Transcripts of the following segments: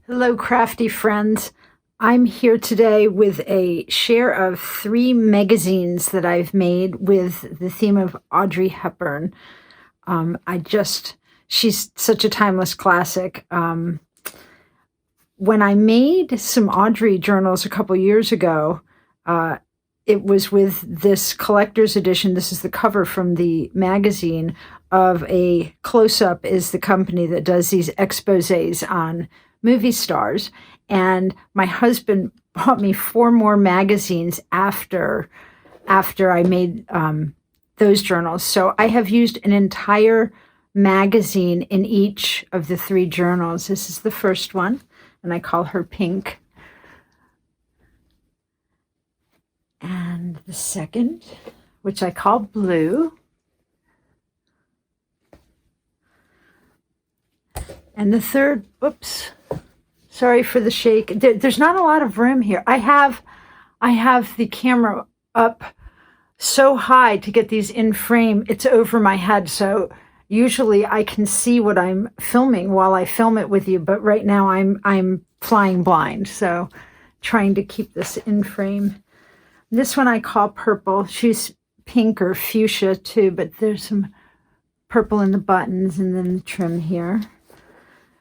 Hello, crafty friends. I'm here today with a share of 3 magazines that I've made with the theme of Audrey Hepburn. She's such a timeless classic. When I made some Audrey journals a couple years ago, it was with this collector's edition. This is the cover from the magazine of a Close-Up is the company that does these exposés on movie stars. And my husband bought me 4 more magazines after I made those journals. So I have used an entire magazine in each of the 3 journals. This is the first one, and I call her Pink. And the second, which I call Blue. And the third, oops, sorry for the shake. There's not a lot of room here. I have the camera up so high to get these in frame. It's over my head, so usually I can see what I'm filming while I film it with you, but right now I'm flying blind, so trying to keep this in frame. This one I call Purple. She's pink or fuchsia too, but there's some purple in the buttons and then the trim here.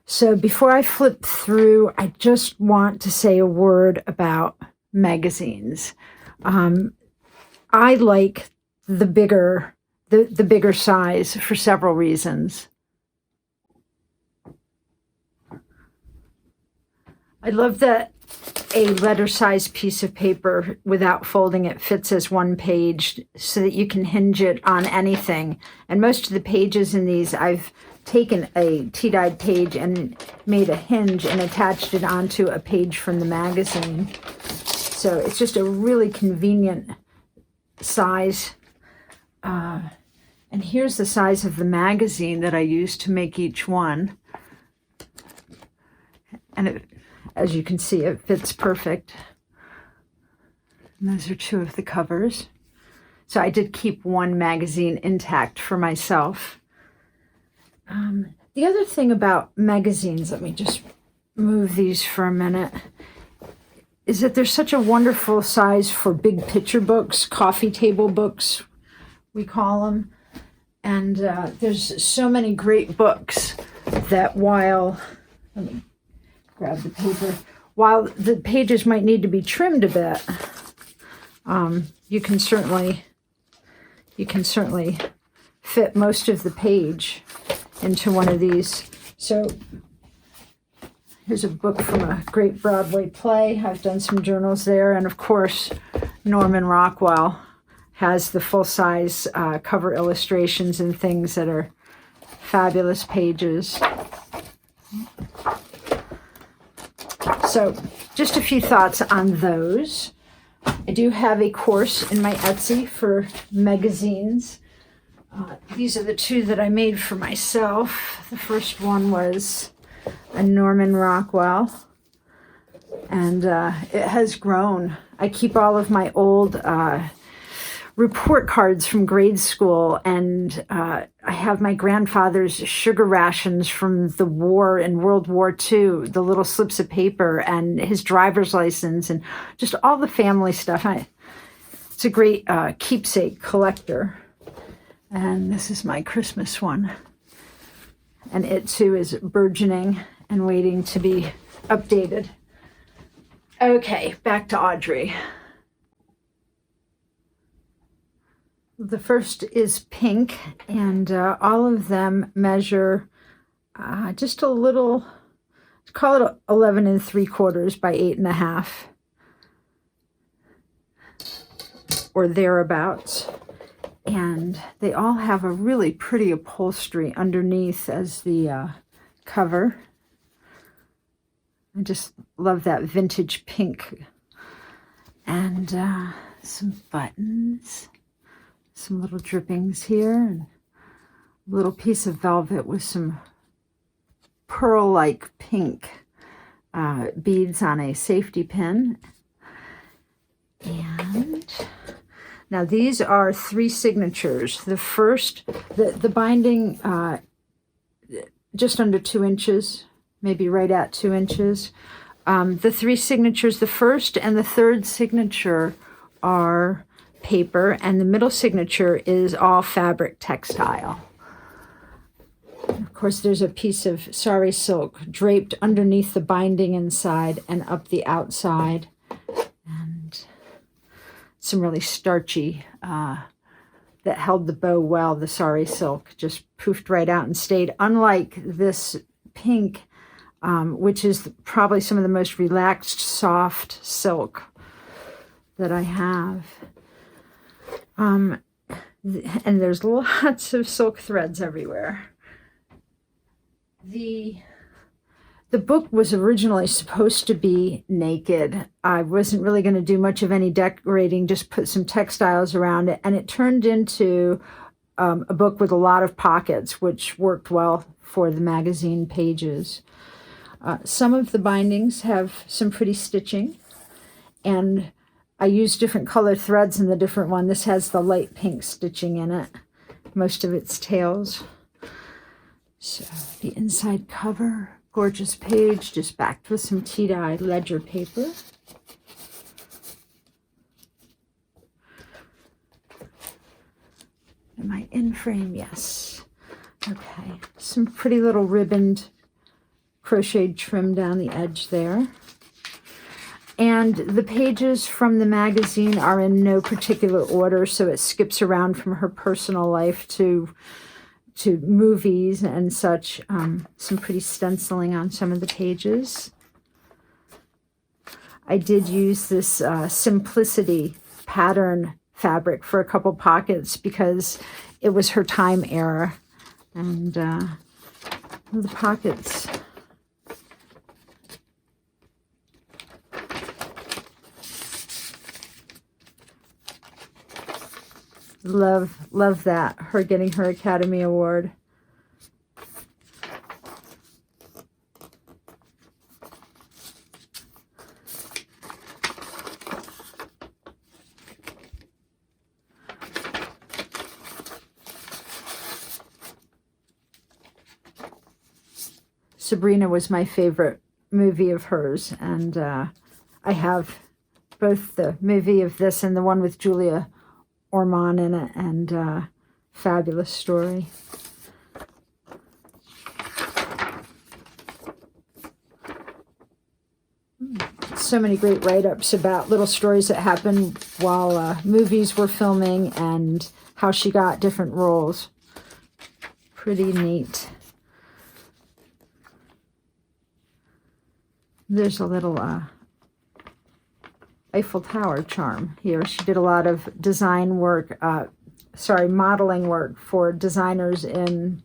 So before I flip through, I just want to say a word about magazines. I like the bigger size for several reasons. I love that a letter-sized piece of paper without folding it fits as one page so that you can hinge it on anything. And most of the pages in these, I've taken a tea-dyed page and made a hinge and attached it onto a page from the magazine. So it's just a really convenient size. And here's the size of the magazine that I used to make each one. And as you can see, it fits perfect. And those are 2 of the covers. So I did keep one magazine intact for myself. The other thing about magazines, let me just move these for a minute, is that they're such a wonderful size for big picture books, coffee table books, we call them. And there's so many great books that let me grab the paper, while the pages might need to be trimmed a bit, you can certainly fit most of the page into one of these. So here's a book from a great Broadway play. I've done some journals there. And of course, Norman Rockwell has the full-size cover illustrations and things that are fabulous pages. So just a few thoughts on those. I do have a course in my Etsy for magazines. These are the 2 that I made for myself. The first one was a Norman Rockwell, and it has grown. I keep all of my old report cards from grade school, and I have my grandfather's sugar rations from the war in World War II, the little slips of paper, and his driver's license, and just all the family stuff. It's a great keepsake collector. And this is my Christmas one. And it too is burgeoning and waiting to be updated. Okay, back to Audrey. The first is Pink, and all of them measure just a little, call it 11 3/4 by 8 1/2, or thereabouts. And they all have a really pretty upholstery underneath as the cover. I just love that vintage pink. And some buttons, some little drippings here, and a little piece of velvet with some pearl-like pink beads on a safety pin. And now these are 3 signatures. The first, the binding just under 2 inches maybe right at 2 inches. The 3 signatures, the first and the third signature are paper, and the middle signature is all fabric textile. Of course, there's a piece of sari silk draped underneath the binding inside and up the outside, and some really starchy that held the bow well. The sari silk just poofed right out and stayed, unlike this pink, which is probably some of the most relaxed, soft silk that I have. And there's lots of silk threads everywhere. The book was originally supposed to be naked. I wasn't really going to do much of any decorating, just put some textiles around it, and it turned into a book with a lot of pockets, which worked well for the magazine pages. Some of the bindings have some pretty stitching, and I used different color threads in the different one. This has the light pink stitching in it, most of its tails. So the inside cover, gorgeous page, just backed with some tea-dye ledger paper. Am I in frame? Yes. Okay, some pretty little ribboned crocheted trim down the edge there. And the pages from the magazine are in no particular order, so it skips around from her personal life to movies and such. Some pretty stenciling on some of the pages. I did use this Simplicity pattern fabric for a couple pockets because it was her time era. And the pockets, love that, her getting her Academy Award. Sabrina was my favorite movie of hers, and I have both the movie of this and the one with Julia Ormond in it, and fabulous story. So many great write-ups about little stories that happened while movies were filming and how she got different roles. Pretty neat. There's a little Eiffel Tower charm here. She did a lot of design work, modeling work for designers in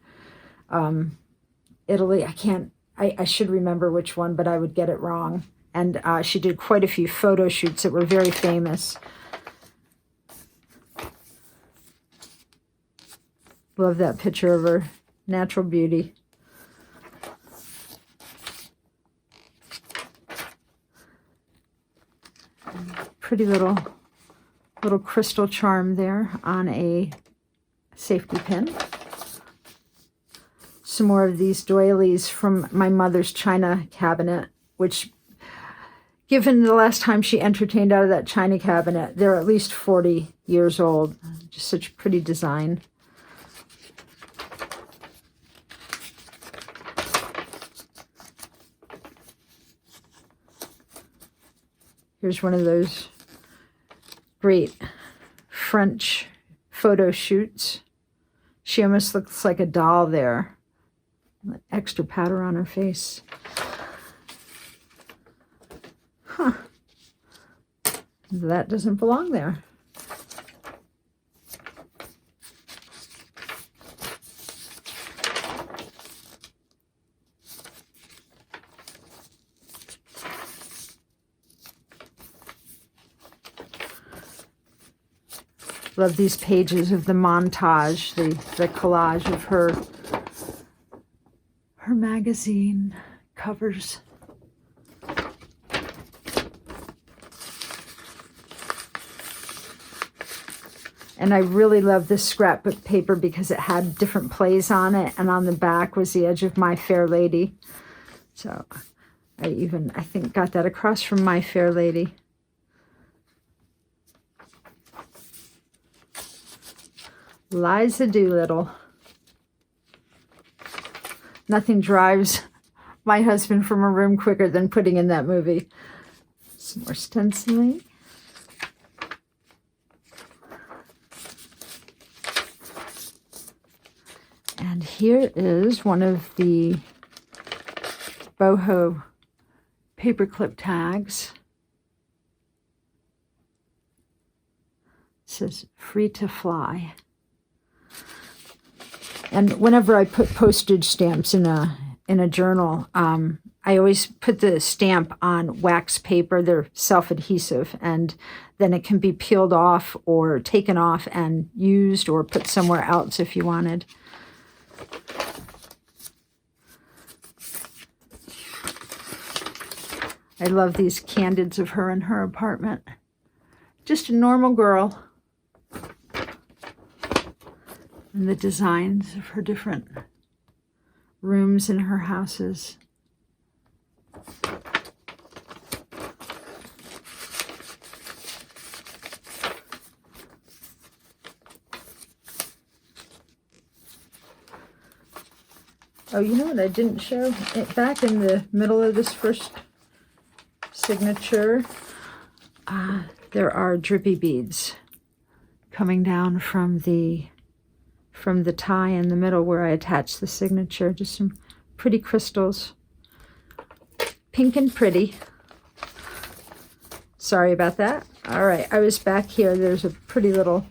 Italy. I should remember which one, but I would get it wrong. And she did quite a few photo shoots that were very famous. Love that picture of her natural beauty. Pretty little crystal charm there on a safety pin. Some more of these doilies from my mother's china cabinet, which, given the last time she entertained out of that china cabinet, they're at least 40 years old. Just such a pretty design. Here's one of those great French photo shoots. She almost looks like a doll there. Extra powder on her face. Huh. That doesn't belong there. Love these pages of the montage, the collage of her magazine covers. And I really love this scrapbook paper because it had different plays on it, and on the back was the edge of My Fair Lady. So I think, got that across from My Fair Lady. Liza Doolittle. Nothing drives my husband from a room quicker than putting in that movie. Some more stenciling. And here is one of the boho paperclip tags. It says free to fly. And whenever I put postage stamps in a journal, I always put the stamp on wax paper. They're self-adhesive, and then it can be peeled off or taken off and used or put somewhere else if you wanted. I love these candids of her in her apartment. Just a normal girl. And the designs of her different rooms in her houses. Oh, you know what I didn't show? Back in the middle of this first signature, there are drippy beads coming down from the tie in the middle where I attached the signature. Just some pretty crystals. Pink and pretty. Sorry about that. All right, I was back here. There's a pretty little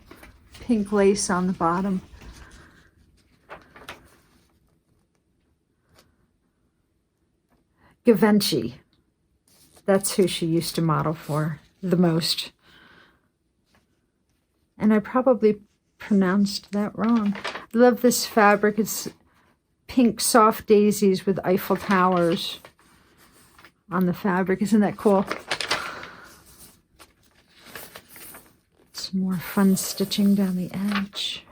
pink lace on the bottom. Givenchy. That's who she used to model for the most. And I probably pronounced that wrong. I love this fabric. It's pink soft daisies with Eiffel Towers on the fabric. Isn't that cool? Some more fun stitching down the edge.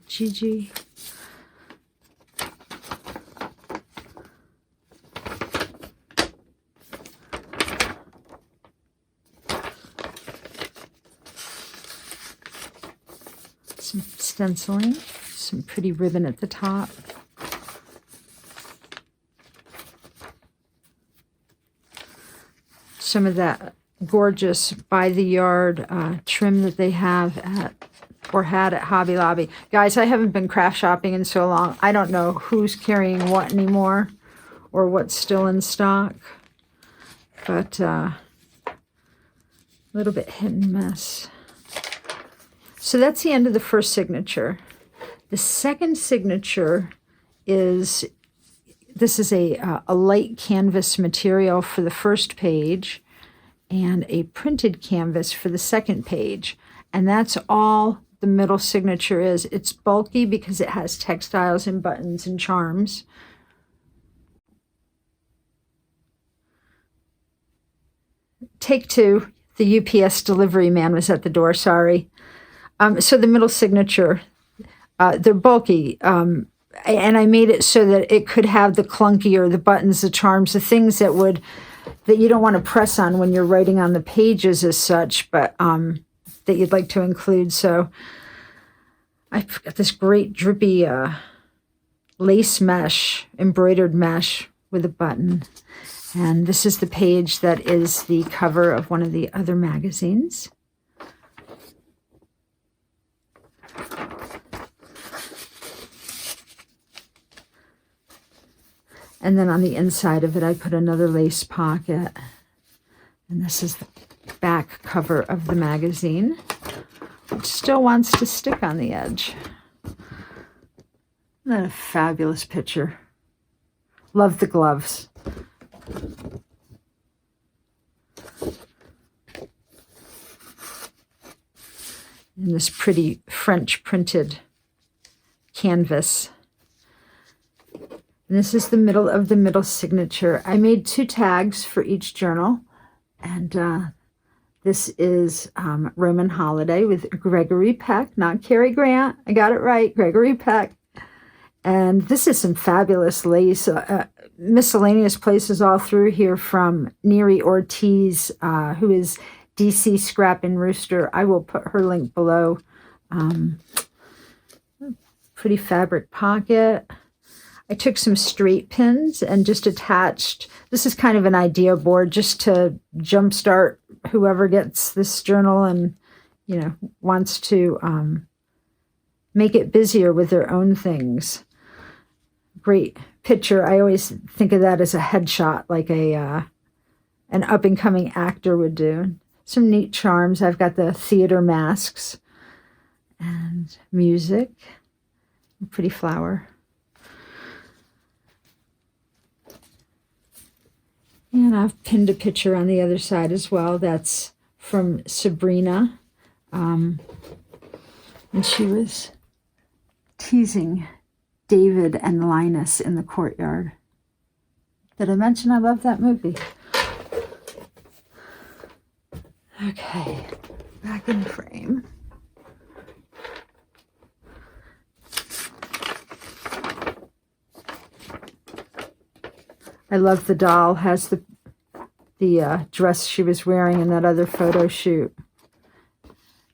Gigi. Some stenciling, some pretty ribbon at the top. Some of that gorgeous by the yard trim that they have at, or had at Hobby Lobby. Guys, I haven't been craft shopping in so long. I don't know who's carrying what anymore or what's still in stock. But a little bit hit and miss. So that's the end of the first signature. The second signature is, this is a light canvas material for the first page and a printed canvas for the second page. And that's all the middle signature is. It's bulky because it has textiles and buttons and charms. Take two. The UPS delivery man was at the door, sorry. So the middle signature, they're bulky, and I made it so that it could have the clunky or the buttons, the charms, the things that you don't want to press on when you're writing on the pages as such, but that you'd like to include. So I've got this great drippy lace mesh, embroidered mesh with a button. And this is the page that is the cover of one of the other magazines. And then on the inside of it, I put another lace pocket. And this is the back cover of the magazine, which still wants to stick on the edge. Isn't that a fabulous picture? Love the gloves. And this pretty French printed canvas. And this is the middle of the middle signature. I made 2 tags for each journal. And this is Roman Holiday with Gregory Peck, not Cary Grant. I got it right, Gregory Peck. And this is some fabulous lace. Miscellaneous places all through here from Neri Ortiz, who is DC Scrap and Rooster. I will put her link below. Pretty fabric pocket. I took some straight pins and just attached. This is kind of an idea board just to jumpstart whoever gets this journal and, you know, wants to make it busier with their own things. Great picture. I always think of that as a headshot, like an up-and-coming actor would do. Some neat charms. I've got the theater masks and music. A pretty flower. And I've pinned a picture on the other side as well. That's from Sabrina. And she was teasing David and Linus in the courtyard. Did I mention I love that movie? Okay, back in frame. I love the doll. Has the dress she was wearing in that other photo shoot.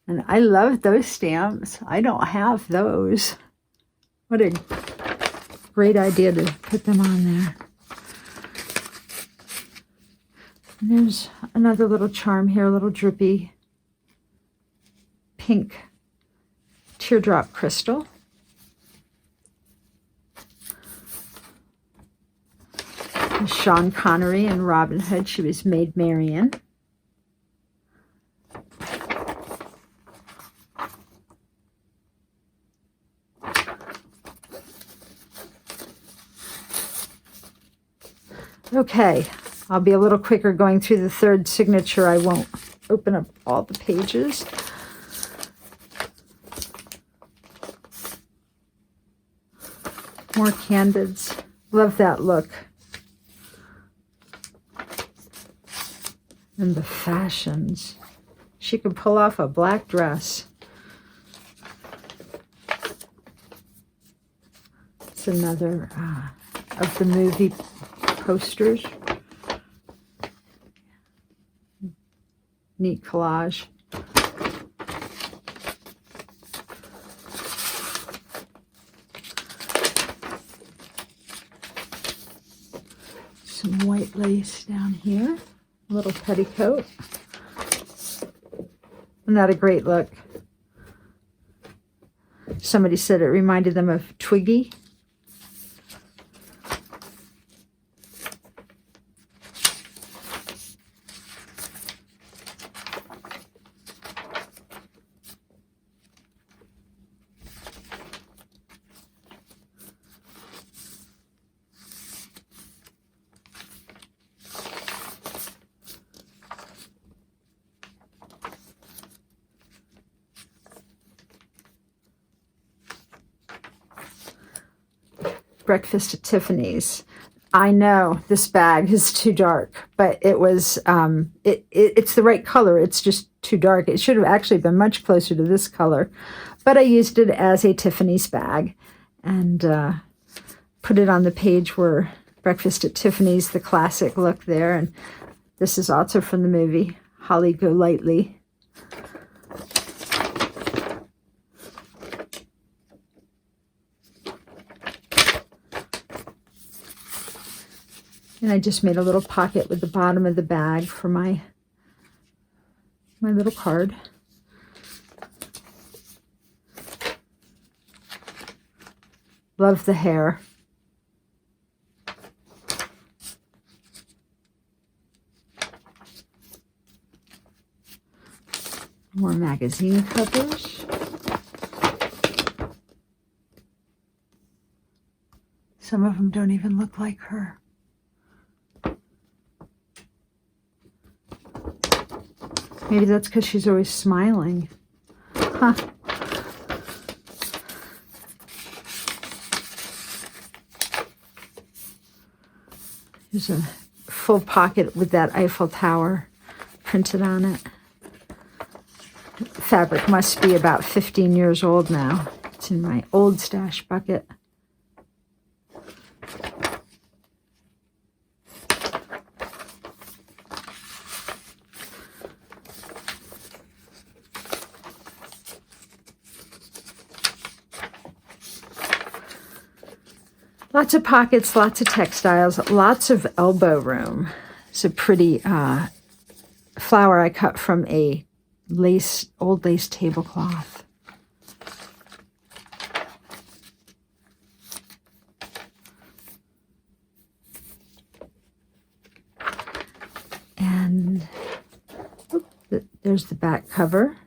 And I love those stamps. I don't have those. What a great idea to put them on there. And there's another little charm here, a little drippy pink teardrop crystal. Sean Connery and Robin Hood. She was Maid Marian. Okay, I'll be a little quicker going through the third signature. I won't open up all the pages. More candids. Love that look. And the fashions. She could pull off a black dress. It's another of the movie posters. Neat collage. Some white lace down here. A little petticoat. Isn't that a great look? Somebody said it reminded them of Twiggy. Breakfast at Tiffany's. I know this bag is too dark, but it was it's the right color. It's just too dark. It should have actually been much closer to this color, but I used it as a Tiffany's bag and put it on the page where Breakfast at Tiffany's, the classic look there. And this is also from the movie Holly Golightly. And I just made a little pocket with the bottom of the bag for my little card. Love the hair. More magazine covers. Some of them don't even look like her. Maybe that's because she's always smiling. Huh. There's a full pocket with that Eiffel Tower printed on it. The fabric must be about 15 years old now. It's in my old stash bucket. Lots of pockets, lots of textiles, lots of elbow room. It's a pretty flower I cut from a old lace tablecloth. And there's the back cover.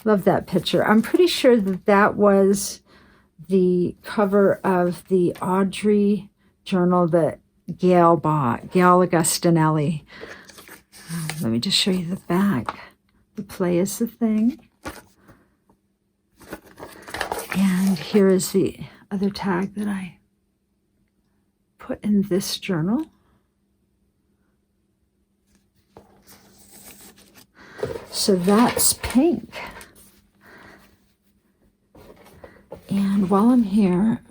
Love that picture. I'm pretty sure that that was the cover of the Audrey journal that Gail bought, Gail Augustinelli. Let me just show you the back. The play is the thing. And here is the other tag that I put in this journal. So that's pink. And while I'm here,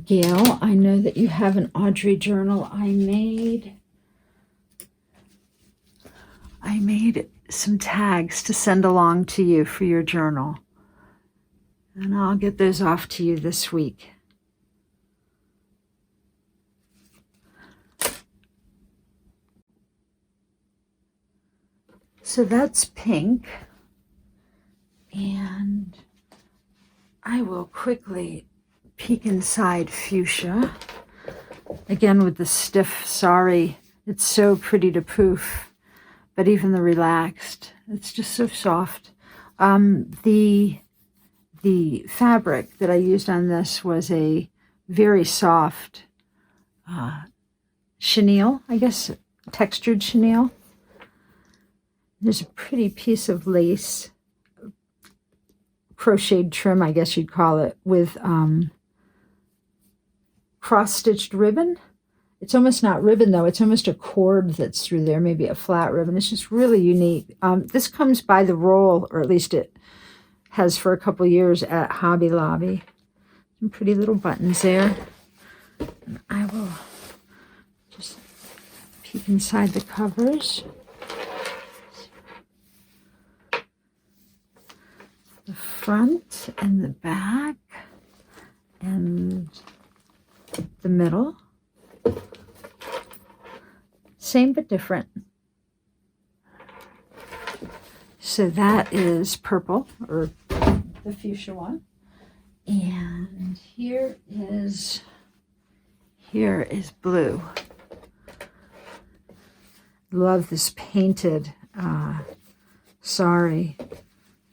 Gail, I know that you have an Audrey journal I made some tags to send along to you for your journal. And I'll get those off to you this week. So that's pink. And I will quickly peek inside fuchsia. Again with the stiff sari. It's so pretty to poof. But even the relaxed, it's just so soft. The fabric that I used on this was a very soft chenille, I guess, textured chenille. There's a pretty piece of lace, crocheted trim, I guess you'd call it, with cross-stitched ribbon. It's almost not ribbon, though. It's almost a cord that's through there, maybe a flat ribbon. It's just really unique. This comes by the roll, or at least it has for a couple years at Hobby Lobby. Some pretty little buttons there. And I will just peek inside the covers. The front and the back and the middle. Same but different. So that is purple, or the fuchsia one. And here is blue. Love this painted sari.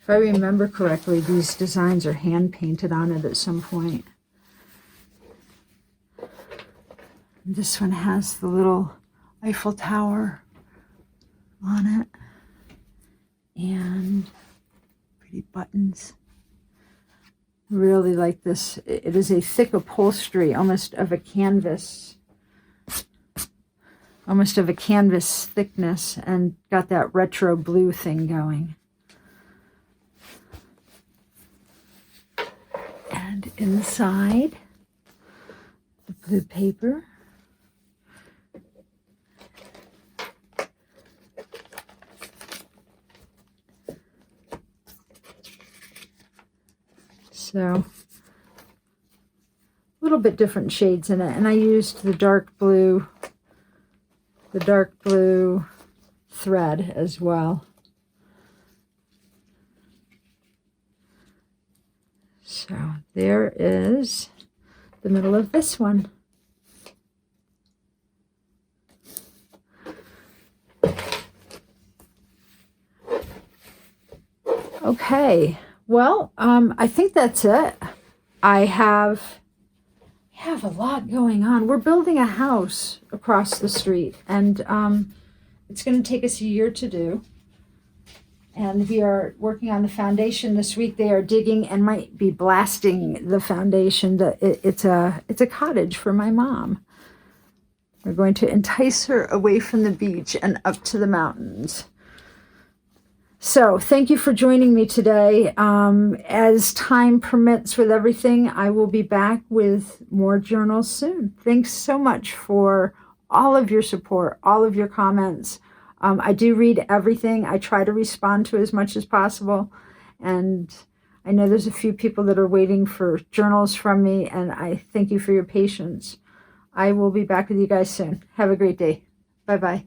If I remember correctly, these designs are hand painted on it at some point. This one has the little Eiffel Tower on it and pretty buttons. Really like this. It is a thick upholstery, almost of a canvas thickness, and got that retro blue thing going. And inside, the blue paper. So a little bit different shades in it, and I used the dark blue thread as well. So there is the middle of this one. Okay. Well, I think that's it. I have a lot going on. We're building a house across the street, and it's going to take us a year to do. And we are working on the foundation this week. They are digging and might be blasting the foundation. It's a cottage for my mom. We're going to entice her away from the beach and up to the mountains. So thank you for joining me today. As time permits with everything, I will be back with more journals soon. Thanks so much for all of your support, all of your comments. I do read everything. I try to respond to as much as possible. And I know there's a few people that are waiting for journals from me, and I thank you for your patience. I will be back with you guys soon. Have a great day. Bye-bye.